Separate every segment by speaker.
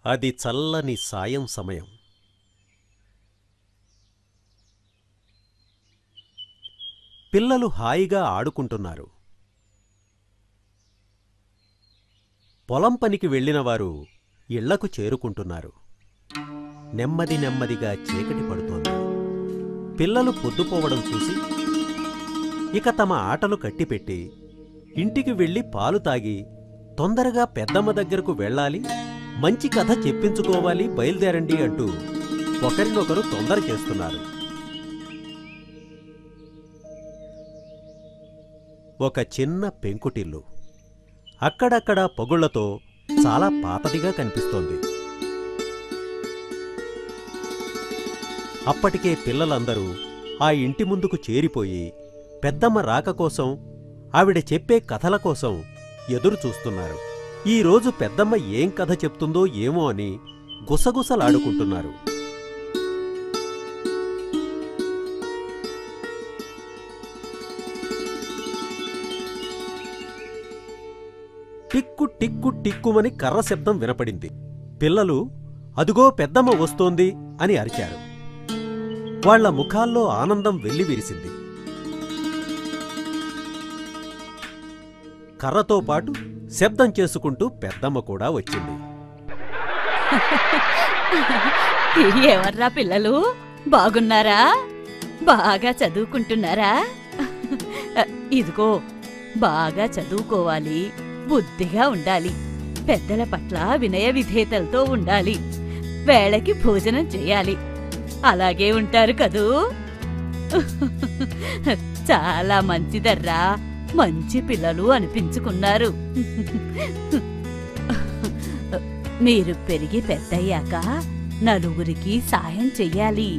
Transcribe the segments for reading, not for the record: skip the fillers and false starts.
Speaker 1: అది చల్లని సాయం సమయం. పిల్లలు హాయిగా ఆడుకుంటున్నారు. పొలం పనికి వెళ్ళినవారు ఇళ్లకు చేరుకుంటున్నారు. నెమ్మది నెమ్మదిగా చీకటి పడుతోంది. పిల్లలు పొద్దుపోవడం చూసి ఇక తమ ఆటలు కట్టిపెట్టి ఇంటికి వెళ్ళి పాలు తాగి తొందరగా పెద్దమ్మ దగ్గరకు వెళ్ళాలి, మంచి కథ చెప్పించుకోవాలి, బయలుదేరండి అంటూ ఒకరినొకరు తొందర చేస్తున్నారు. ఒక చిన్న పెంకుటిల్లు అక్కడక్కడా పొగుళ్లతో చాలా పాతదిగా కనిపిస్తోంది. అప్పటికే పిల్లలందరూ ఆ ఇంటి ముందుకు చేరిపోయి పెద్దమ్మ రాక కోసం, ఆవిడ చెప్పే కథల కోసం ఎదురు చూస్తున్నారు. ఈరోజు పెద్దమ్మ ఏం కథ చెప్తుందో ఏమో అని గుసగుసలాడుకుంటున్నారు. టిక్కు టిక్కు టిక్కుమని కర్ర శబ్దం వినపడింది. పిల్లలు అదుగో పెద్దమ్మ వస్తోంది అని అరిచారు. వాళ్ల ముఖాల్లో ఆనందం వెల్లివిరిసింది. కర్రతో పాటు శబ్దం చేసుకుంటూ పెద్దమ్మ కూడా వచ్చింది.
Speaker 2: ఎవర్రా పిల్లలు, బాగున్నారా? బాగా చదువుకుంటున్నారా? ఇదిగో, బాగా చదువుకోవాలి, బుద్ధిగా ఉండాలి, పెద్దల పట్ల వినయ విధేయతలతో ఉండాలి, వేళకి భోజనం చేయాలి. అలాగే ఉంటారు కదూ? చాలా మంచిదర్రా, మంచి పిల్లలు అనిపించుకున్నారు. మీరు పెరిగి పెద్దయ్యాక నలుగురికి సాయం చెయ్యాలి.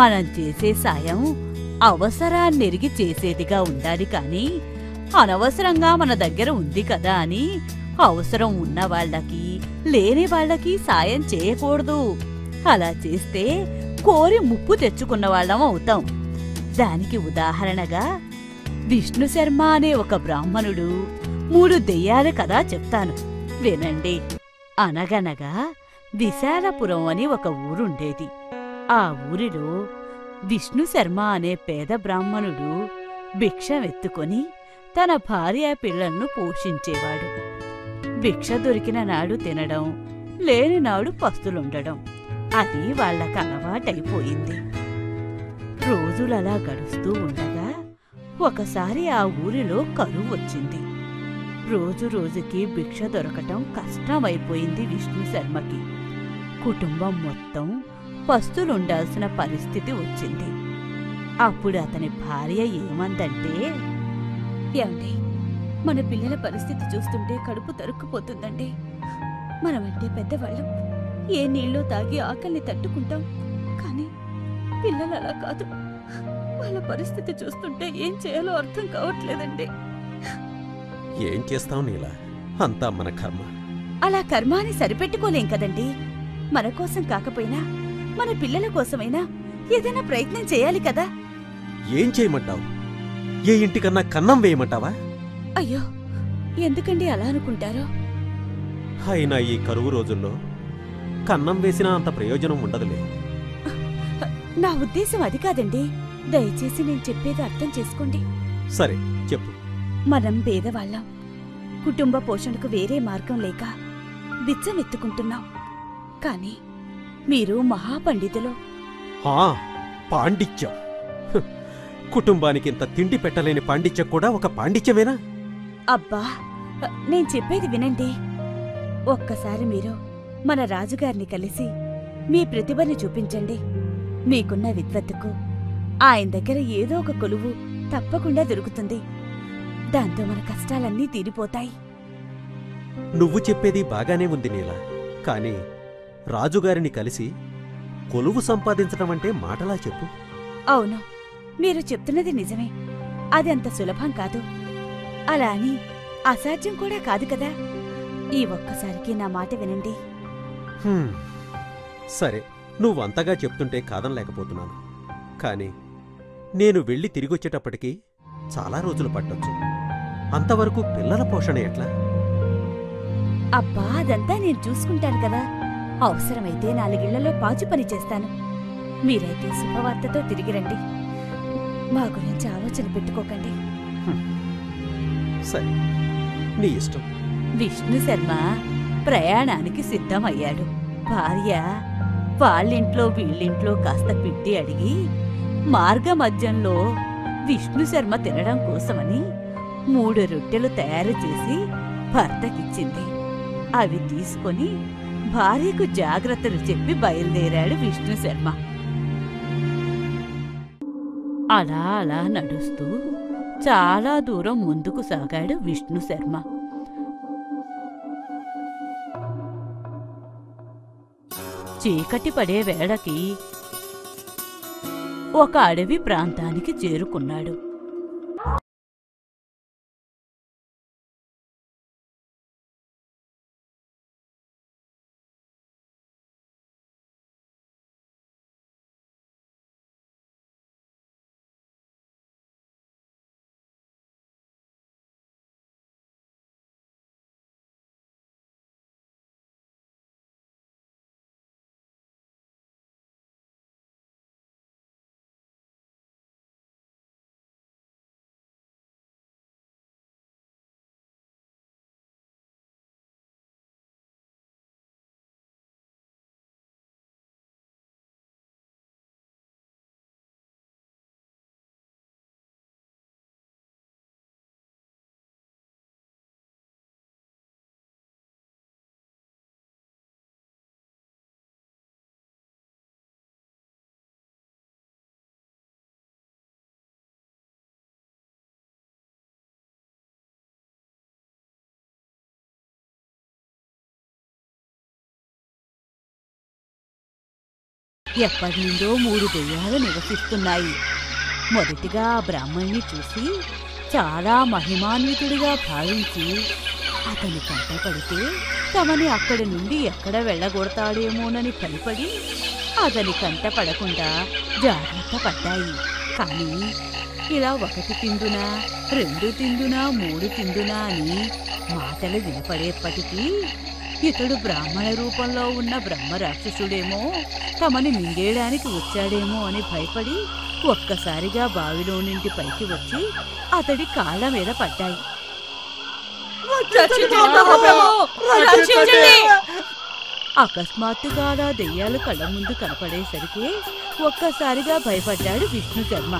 Speaker 2: మనం చేసే సాయం అవసరాన్నెరిగి చేసేదిగా ఉండాలి కాని అనవసరంగా మన దగ్గర ఉంది కదా అని అవసరం ఉన్నవాళ్లకి లేని వాళ్లకి సాయం చేయకూడదు. అలా చేస్తే కోరి ముప్పు తెచ్చుకున్నవాళ్లం అవుతాం. దానికి ఉదాహరణగా విష్ణుశర్మ అనే ఒక బ్రాహ్మణుడు 3 దెయ్యాల కథ చెప్తాను, వినండి. అనగనగా విశాలపురం అని ఒక ఊరుండేది. ఆ ఊరిలో విష్ణుశర్మ అనే పేద బ్రాహ్మణుడు భిక్షమెత్తుకొని తన భార్య పిల్లలను పోషించేవాడు. భిక్ష దొరికిన నాడు తినడం, లేని నాడు పస్తులుండడం, అది వాళ్లకు అలవాటైపోయింది. రోజులలా గడుస్తూ ఉండగా ఒకసారి ఆ ఊరిలో కరువు వచ్చింది. రోజు రోజుకి భిక్ష దొరకటం కష్టమైపోయింది విష్ణుశర్మకి. కుటుంబం మొత్తం పస్తులుండాల్సిన పరిస్థితి వచ్చింది. అప్పుడు అతని భార్య ఏమందంటే, ఏమండి, మన పిల్లల పరిస్థితి చూస్తుంటే కడుపు తరుక్కుపోతుందండి. మనమంటే పెద్దవాళ్ళం, ఏ నీళ్ళో తాగి ఆకలిని తట్టుకుంటాం. కానీ పిల్లలు అలా కాదు. వాళ్ళ పరిస్థితి చూస్తుంటే ఏం చేయాలో అర్థం కావట్లేదండి.
Speaker 1: ఏం చేస్తాం నీలా, అంతా మన కర్మ.
Speaker 2: అలా కర్మాని సరిపెట్టుకోలేం కదండి. మన కోసం కాకపోయినా మన పిల్లల కోసమైనా ఏదైనా ప్రయత్నం చేయాలి కదా.
Speaker 1: ఏం చేయమంటావు? ఏ ఇంటికన్నా కన్నం వేయమంటావా?
Speaker 2: అయ్యో, ఎందుకండి అలా అనుకుంటారో?
Speaker 1: అయినా ఈ కరువు రోజుల్లో కన్నం వేసినా అంత ప్రయోజనం ఉండదులే.
Speaker 2: నా ఉద్దేశం అది కాదండి. దయచేసి నేను చెప్పేది అర్థం చేసుకోండి.
Speaker 1: సరే చెప్పు.
Speaker 2: మనం పేదవాళ్ళం, కుటుంబ పోషణకు వేరే మార్గం లేక బిచ్చమెత్తుకుంటున్నాం. కాని మీరు మహాపండితులు.
Speaker 1: పాండిత్యం? కుటుంబానికింత తిండి పెట్టలేని పాండిత్యం కూడా ఒక పాండిత్యమేనా?
Speaker 2: అబ్బా, నేను చెప్పేది వినండి. ఒక్కసారి మీరు మన రాజుగారిని కలిసి మీ ప్రతిభని చూపించండి. మీకున్న విద్వత్తుకు ఆయన దగ్గర ఏదో ఒక కొలువు తప్పకుండా దొరుకుతుంది. దాంతో మన కష్టాలన్నీ తీరిపోతాయి.
Speaker 1: నువ్వు చెప్పేది బాగానే ఉంది నీలా, కాని రాజుగారిని కలిసి కొలువు సంపాదించటమంటే మాటలా చెప్పు.
Speaker 2: అవును, మీరు చెప్తున్నది నిజమే. అది అంత సులభం కాదు. అలా అని అసాధ్యం కూడా కాదు కదా. ఈ ఒక్కసారికి నా మాట వినండి.
Speaker 1: సరే, నువ్వంతగా చెప్తుంటే కాదనలేకపోతున్నాను. కాని నేను వెళ్ళి తిరిగొచ్చేటప్పటికీ చాలా రోజులు పట్టొచ్చు. అంతవరకు పిల్లల పోషణ ఎట్లా?
Speaker 2: అబ్బా, అదంతా నేను చూసుకుంటాను కదా. అవసరమైతే 4 ఇళ్లలో పాచి పని చేస్తాను. మీరైతే శుభవార్తతో తిరిగి రండి. మా గురించి ఆలోచన పెట్టుకోకండి.
Speaker 1: సరే, నీ ఇష్టం.
Speaker 2: విష్ణు శర్మ ప్రయాణానికి సిద్ధమయ్యాడు. భార్య వాళ్ళింట్లో వీళ్ళింట్లో కాస్త పిండి అడిగి మార్గమధ్యంలో విష్ణు శర్మ తినడం కోసమని 3 రొట్టెలు తయారు చేసి భర్తకిచ్చింది. అవి తీసుకొని భార్యకు జాగ్రత్తలు చెప్పి బయలుదేరాడు విష్ణు శర్మ. అలా అలా నడుస్తూ చాలా దూరం ముందుకు సాగాడు విష్ణు శర్మ. చీకటి పడే వేళకి ఒక అడవి ప్రాంతానికి చేరుకున్నాడు. ఎప్పటినుండో 3 దెయ్యాలు నివసిస్తున్నాయి. మొదటిగా ఆ బ్రాహ్మణ్ణి చూసి చాలా మహిమాన్వితుడిగా భావించి అతని కంటపడితే తమని అక్కడి నుండి ఎక్కడ వెళ్ళగొడతాడేమోనని భయపడి అతని కంటపడకుండా జాగ్రత్త పడ్డాయి. కానీ ఇలా 1 తిందునా 2 తిందునా 3 తిందునా అని మాటలు వినపడేప్పటికీ ఇతడు బ్రాహ్మణ రూపంలో ఉన్న బ్రహ్మరాక్షసుడేమో తమని మింగేయడానికి వచ్చాడేమో అని భయపడి ఒక్కసారిగా బావిలో నుండి పైకి వచ్చి అతడి కాళ్ళ మీద పడ్డాయి. అకస్మాత్తుగా అలా దెయ్యాలు కళ్ళ ముందు కనపడేసరికి ఒక్కసారిగా భయపడ్డాడు విష్ణు శర్మ.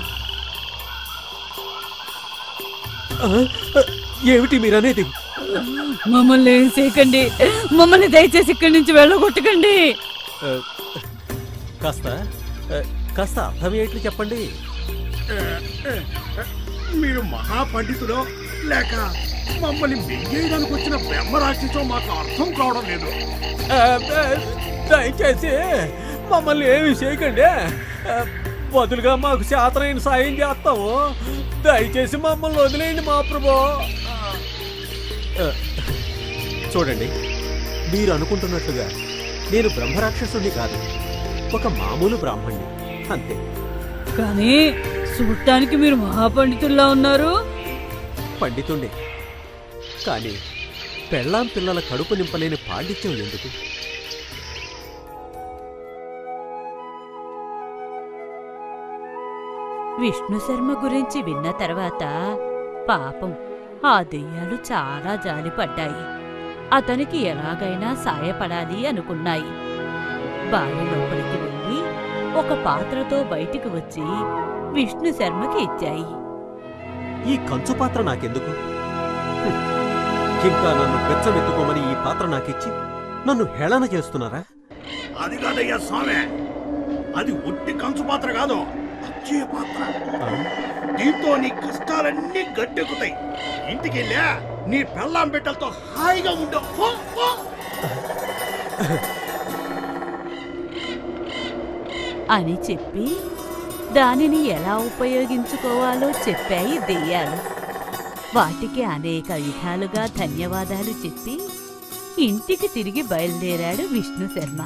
Speaker 1: ఏమిటి మీరనేది?
Speaker 2: మమ్మల్ని ఏం చేయకండి, మమ్మల్ని దయచేసి ఇక్కడి నుంచి వెళ్ళగొట్టకండి.
Speaker 1: కాస్త అర్థం ఏంటి చెప్పండి.
Speaker 3: మీరు మహాపండితుడో లేక మమ్మల్ని మింగేయడానికి వచ్చిన బ్రహ్మరాక్షసో మాకు అర్థం కావడం లేదు.
Speaker 1: దయచేసి మమ్మల్ని ఏమి చేయకండి. బదులుగా మాకు చేతనైన సాయం చేస్తాము. దయచేసి మమ్మల్ని వదిలేయండి మా ప్రభు. చూడండి, మీరు అనుకుంటున్నట్లుగా నేను బ్రహ్మరాక్షసుని కాదు, ఒక మామూలు బ్రాహ్మణ్ణి అంతే.
Speaker 2: కానీ చూడటానికి మీరు మహాపండితుల్లా ఉన్నారు.
Speaker 1: పండితుండే, కానీ పెళ్ళాం పిల్లల కడుపు నింపలేని పాండిత్యం ఎందుకు?
Speaker 2: విష్ణు శర్మ గురించి విన్న తర్వాత పాపం ఆ దెయ్యాలు చాలా జాలిపడ్డాయి. అతనికి ఎలాగైనా సాయపడాలి అనుకున్నాయి. బావి లోపలికి వెళ్ళి ఒక పాత్రతో బయటికి వచ్చి విష్ణు శర్మకి ఇచ్చాయి.
Speaker 1: ఈ కంచు పాత్ర నాకెందుకు? ఇంకా నన్ను బెచ్చమెత్తుకోమని ఈ పాత్ర నాకిచ్చి నన్ను హేళన చేస్తున్నారా?
Speaker 3: అది కాదయ్యా స్వామి, అది ఒట్టి కంచు పాత్ర కాదు, అక్షయ పాత్ర. దీంతో నీ కష్టాలన్నీ గట్టెక్కుతాయి. ఇంటికెళ్ళా నీ పెళ్ళాం బిడ్డలతో హాయిగా ఉండవు
Speaker 2: అని చెప్పి దానిని ఎలా ఉపయోగించుకోవాలో చెప్పాయి దెయ్యాలు. వాటికి అనేక విధాలుగా ధన్యవాదాలు చెప్పి ఇంటికి తిరిగి బయలుదేరాడు విష్ణు శర్మ.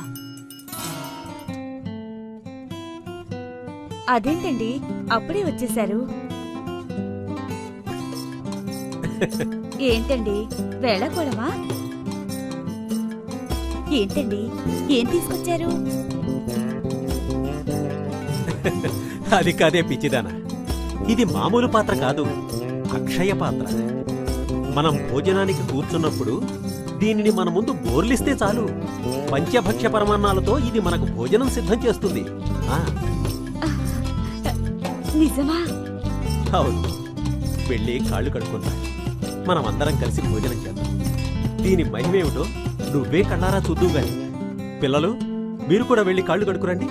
Speaker 2: అదేంటండి అప్పుడే వచ్చేశారు? ఏంటండి వెళ్ళకూడమా? ఏంటండి, ఏం తీసుకొచ్చారు?
Speaker 1: అది కాదే పిచ్చిదానా, ఇది మామూలు పాత్ర కాదు, అక్షయ పాత్ర. మనం భోజనానికి కూర్చున్నప్పుడు దీనిని మన ముందు బోర్లిస్తే చాలు, పంచభక్ష్య పరమాన్నాలతో ఇది మనకు భోజనం సిద్ధం చేస్తుంది.
Speaker 2: నిజమా?
Speaker 1: అవును. వెళ్ళి కాళ్ళు కడుక్కుంటా, మనం అందరం కలిసి భోజనం చేద్దాం. దీని మహిమేమిటో నువ్వే కళ్ళారా చూద్దువు గాని. పిల్లలు, మీరు కూడా వెళ్ళి కాళ్ళు కడుకురండి.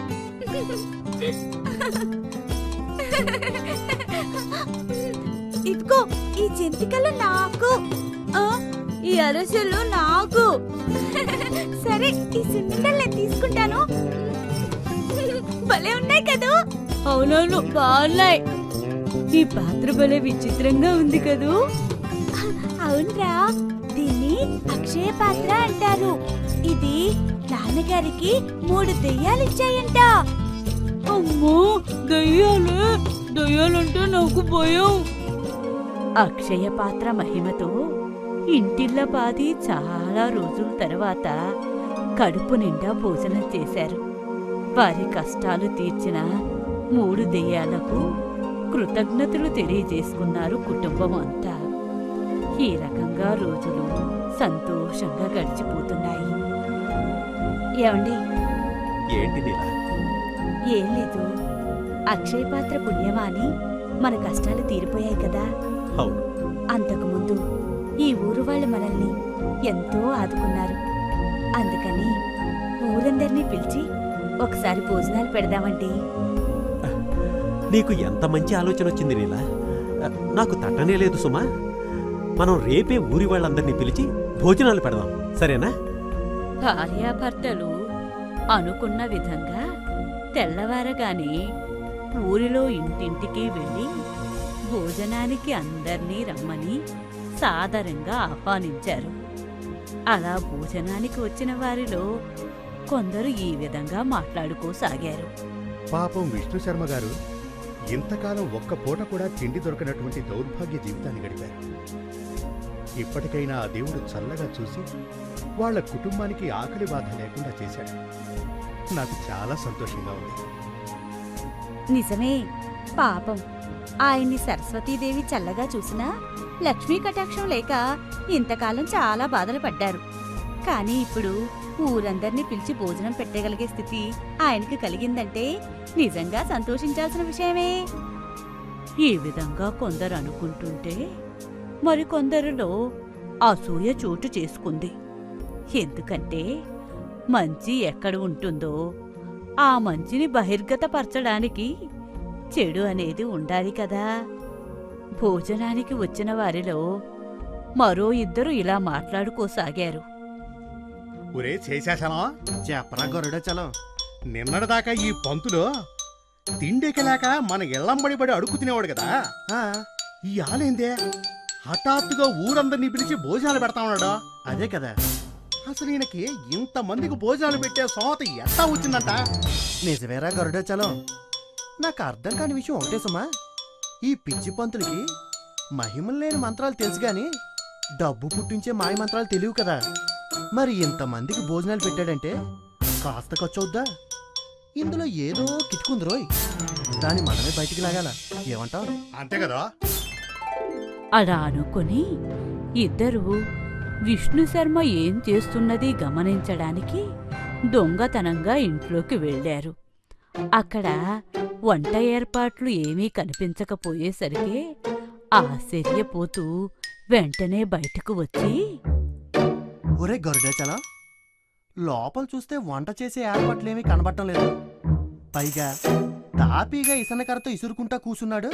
Speaker 2: ఇదిగో ఈ జంతికలు నాకు, ఈ అరసలు నాకు. సరే, ఈ సున్నుండల్ని తీసుకుంటాను. భలే ఉన్నాయి కదూ? అవునవును, బాగున్నాయి. ఈ పాత్ర భలే విచిత్రంగా ఉంది కదూ? అవునరా, దీన్ని అక్షయ పాత్ర అంటారు. ఇది నాన్నగారికి 3 దెయ్యాలిచ్చాయంట. అమ్మో, దెయ్యాలంటే నాకు భయం. అక్షయ పాత్ర మహిమతో ఇంటిల్లపాది చాలా రోజుల తర్వాత కడుపు నిండా భోజనం చేశారు. వారి కష్టాలు తీర్చిన 3 దెయ్యాలకు కృతజ్ఞతలు తెలియజేసుకున్నారు కుటుంబం అంతా. ఈ రకంగా రోజులు సంతోషంగా గడిచిపోతున్నాయి. ఏమండి?
Speaker 1: ఏంటి నీలా?
Speaker 2: ఏం లేదు, అక్షయ పాత్ర పుణ్యమాని మన కష్టాలు తీరిపోయాయి కదా.
Speaker 1: అవును.
Speaker 2: అంతకుముందు ఈ ఊరు వాళ్ళు మనల్ని ఎంతో ఆదుకున్నారు. అందుకని ఊరందరినీ పిలిచి ఒకసారి భోజనాలు పెడదామండి.
Speaker 1: నీకు ఎంత మంచి ఆలోచన వచ్చింది నీలా. నాకు తట్టనే లేదు సుమా. మనం రేపే ఊరి వాళ్ళందరినీ పిలిచి భోజనాలు పెడదాం, సరేనా?
Speaker 2: భార్యాభర్తలు అనుకున్న విధంగా తెల్లవారగానే ఊరిలో ఇంటింటికి వెళ్ళి భోజనానికి అందర్నీ రమ్మని సాదరంగా ఆహ్వానించారు. అలా భోజనానికి వచ్చిన వారిలో కొందరు ఈ విధంగా మాట్లాడుకోసాగారు.
Speaker 4: పాపం విష్ణు శర్మ గారు ఇంతకాలం ఒక్క పూట కూడా తిండి దొరకనటువంటి దౌర్భాగ్య జీవితాన్ని గడిపారు. ఇప్పటికైనా ఆ దేవుడు చల్లగా చూసి వాళ్ల కుటుంబానికి ఆకలి బాధ లేకుండా చేశాడు. నాకు చాలా సంతోషంగా ఉంది.
Speaker 2: నిజమే. పాపం ఆయన్ని సరస్వతీదేవి చల్లగా చూసినా లక్ష్మీ కటాక్షం లేక ఇంతకాలం చాలా బాధలు పడ్డారు. కాని ఇప్పుడు ఊరందర్నీ పిలిచి భోజనం పెట్టగలిగే స్థితి ఆయనకి కలిగిందంటే నిజంగా సంతోషించాల్సిన విషయమే. ఈ విధంగా కొందరు అనుకుంటుంటే మరికొందరిలో అసూయ చోటు చేసుకుంది. ఎందుకంటే మంచి ఎక్కడ ఉంటుందో ఆ మంచిని బహిర్గతపరచడానికి చెడు అనేది ఉండాలి కదా. భోజనానికి వచ్చిన వారిలో మరో 2 ఇలా మాట్లాడుకోసాగారు.
Speaker 4: ఒరే చేశాసనా, చెప్పరా గరుడాచలం, నిన్నటిదాకా ఈ పంతులో తిండికి లేక మన ఇళ్లంబడి పడి అడుక్కు తినేవాడు కదా. ఈ ఆలేందే హఠాత్తుగా ఊరందరినీ పిలిచి భోజనాలు పెడతా ఉన్నాడు. అదే కదా, అసలు ఈయనకి ఇంతమందికి భోజనాలు పెట్టే సోత ఎట్టా వచ్చిందంట?
Speaker 5: నిజమేరా గరుడాచలం, నాకు అర్థం కాని విషయం ఒకటే సుమా. ఈ పిచ్చి పంతులకి మహిమలు లేని మంత్రాలు తెలుసు గాని డబ్బు పుట్టించే మాయ మంత్రాలు తెలియవు కదా. మరి ఇంతమందికి భోజనాలు పెట్టాడంటే కాస్త ఖర్చు అవుద్దా? ఇందులో ఏదో కిటుకుందిరోయ్, దాన్ని మనమే బయటికి లాగాల. ఏమంటావు?
Speaker 4: అంతే కదా.
Speaker 2: అలా అనుకుని 2 విష్ణు శర్మ ఏం చేస్తున్నది గమనించడానికి దొంగతనంగా ఇంట్లోకి వెళ్లారు. అక్కడ వంట ఏర్పాట్లు ఏమీ కనిపించకపోయేసరికి ఆశ్చర్యపోతూ వెంటనే బయటకు వచ్చి,
Speaker 5: ఒరే గరుడాచలం, లోపల చూస్తే వంట చేసే ఏర్పాట్లేమీ కనబడటం లేదు. పైగా తాపీగా ఇసనకరతో ఇసురుకుంటా కూసున్నాడు.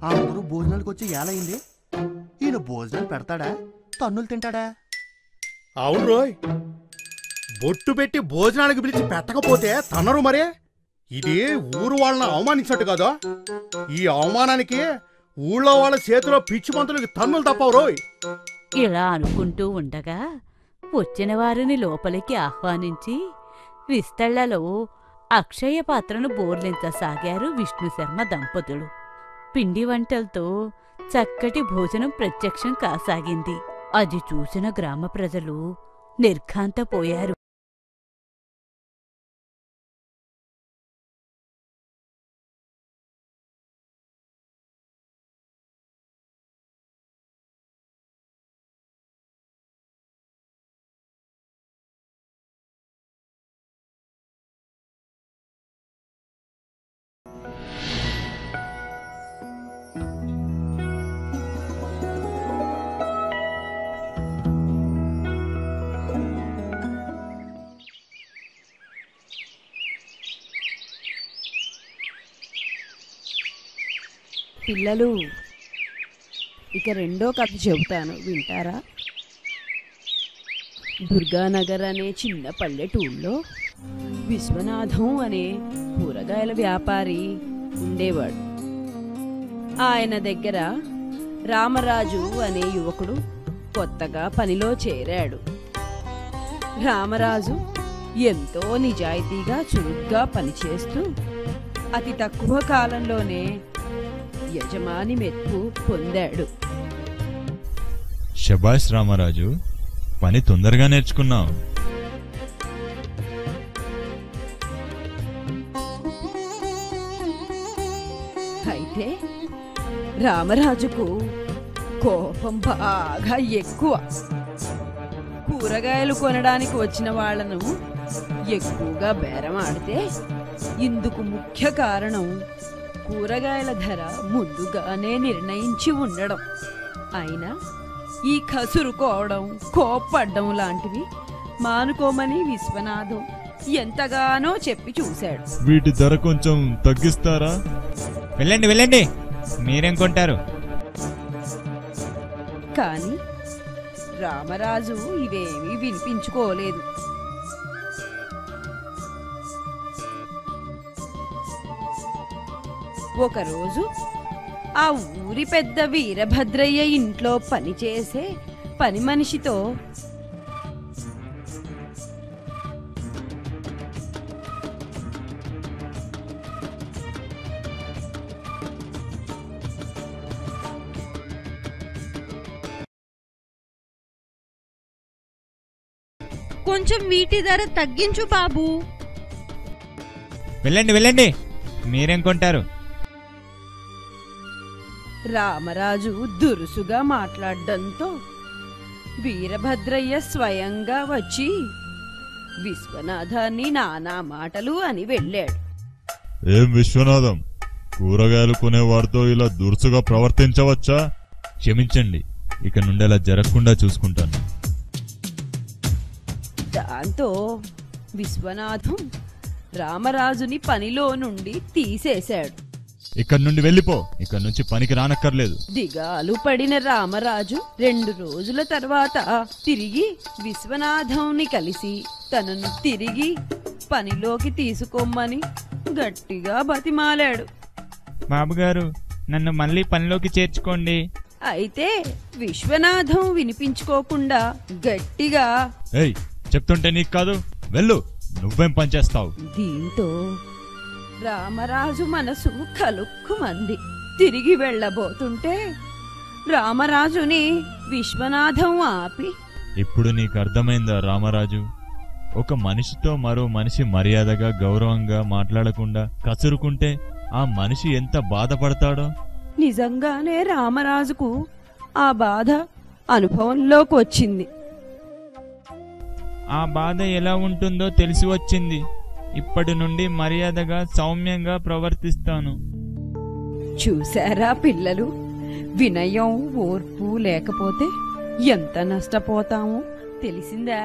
Speaker 5: అందరూ భోజనాలకు వచ్చి ఏలైంది. ఈయన భోజనాలు పెడతాడా, తన్నులు తింటాడా?
Speaker 4: అవును రోయ్, బొట్టు పెట్టి భోజనానికి పిలిచి పెట్టకపోతే తనరు మరే. ఇది ఊరు వాళ్ళని అవమానించినట్టు కదా. ఈ అవమానానికి ఊళ్ళో వాళ్ళ చేతిలో పిచ్చి పంతులకి తన్నులు తప్పవు రోయ్.
Speaker 2: ఇలా అనుకుంటూ ఉండగా వచ్చిన వారిని లోపలికి ఆహ్వానించి విస్తళ్లలో అక్షయ పాత్రను బోర్లించసాగారు విష్ణుశర్మ దంపతులు. పిండి వంటలతో చక్కటి భోజనం ప్రత్యక్షం కాసాగింది. అది చూసిన గ్రామ ప్రజలు నిర్ఘాంతపోయారు.
Speaker 6: పిల్లలు, ఇక రెండో కథ చెబుతాను, వింటారా? దుర్గానగర్ అనే చిన్న పల్లెటూళ్ళలో విశ్వనాథం అనే కూరగాయల వ్యాపారి ఉండేవాడు. ఆయన దగ్గర రామరాజు అనే యువకుడు కొత్తగా పనిలో చేరాడు. రామరాజు ఎంతో నిజాయితీగా చురుగ్గా పనిచేస్తూ అతి తక్కువ కాలంలోనే యజమాని మెప్పు పొందాడు.
Speaker 7: శభాష్ రామరాజు, పని తొందరగా నేర్చుకున్నావు.
Speaker 6: అయితే రామరాజుకు కోపం బాగా ఎక్కువ. కూరగాయలు కొనడానికి వచ్చిన వాళ్లను ఎక్కువగా బేరమాడితే ఇందుకు ముఖ్య కారణం కూరగాయల ధర ముందుగానే నిర్ణయించి ఉండడం. అయినా ఈ కసురుకోవడం, కోప్పడ్డం లాంటివి మానుకోమని విశ్వనాథం ఎంతగానో చెప్పి చూశాడు.
Speaker 7: వీటి ధర కొంచెం తగ్గిస్తారా?
Speaker 8: వెళ్ళండి వెళ్ళండి, మీరేం కొంటారు?
Speaker 6: కాని రామరాజు ఇవేమీ వినిపించుకోలేదు. ఒకరోజు ఆ ఊరి పెద్ద వీరభద్రయ్య ఇంట్లో పనిచేసే పని మనిషితో,
Speaker 9: కొంచెం వీటి ధర తగ్గించు బాబు.
Speaker 8: వెళ్ళండి వెళ్ళండి, మీరేం కొంటారు?
Speaker 6: రామరాజు దురుసుగా మాట్లాడడంతో వీరభద్రయ్య స్వయంగా వచ్చి విశ్వనాథాన్ని నానా మాటలు అని వెళ్ళాడు.
Speaker 7: ఏం విశ్వనాథం, కూరగాయలు కొనేవారితో ఇలా దురుసుగా ప్రవర్తించవచ్చా?
Speaker 8: క్షమించండి, ఇక నుండి అలా జరగకుండా చూసుకుంటాను.
Speaker 6: దాంతో విశ్వనాథం రామరాజుని పనిలో నుండి తీసేశాడు.
Speaker 7: ఇక్కడి నుండి వెళ్ళిపో, ఇక్కడి నుంచి పనికి రానక్కర్లేదు.
Speaker 6: దిగాలు పడిన రామరాజు 2 రోజుల తర్వాత తిరిగి విశ్వనాథంని కలిసి తనను తిరిగి పనిలోకి తీసుకోమని గట్టిగా బతిమాలాడు.
Speaker 8: బాబుగారు, నన్ను మళ్ళీ పనిలోకి చేర్చుకోండి.
Speaker 6: అయితే విశ్వనాథం వినిపించుకోకుండా గట్టిగా,
Speaker 7: ఏయ్, చెప్తుంటే నీకు కాదు, వెళ్ళు, నువ్వేం పనిచేస్తావు?
Speaker 6: దీంతో రామరాజు మనసు కలుక్కుమంది. తిరిగి వెళ్ళబోతుంటే రామరాజుని విశ్వనాథం ఆపి,
Speaker 7: ఇప్పుడు నీకు అర్థమైందా రామరాజు? ఒక మనిషితో మరో మనిషి మర్యాదగా గౌరవంగా మాట్లాడకుండా కసురుకుంటే ఆ మనిషి ఎంత బాధపడతాడో.
Speaker 6: నిజంగానే రామరాజుకు ఆ బాధ అనుభవంలోకి వచ్చింది.
Speaker 8: ఆ బాధ ఎలా ఉంటుందో తెలిసి వచ్చింది. ఇప్పటి నుండి మర్యాదగా సౌమ్యంగా ప్రవర్తిస్తాను.
Speaker 6: చూశారా పిల్లలు, వినయం ఓర్పు లేకపోతే ఎంత నష్టపోతామో తెలిసిందా?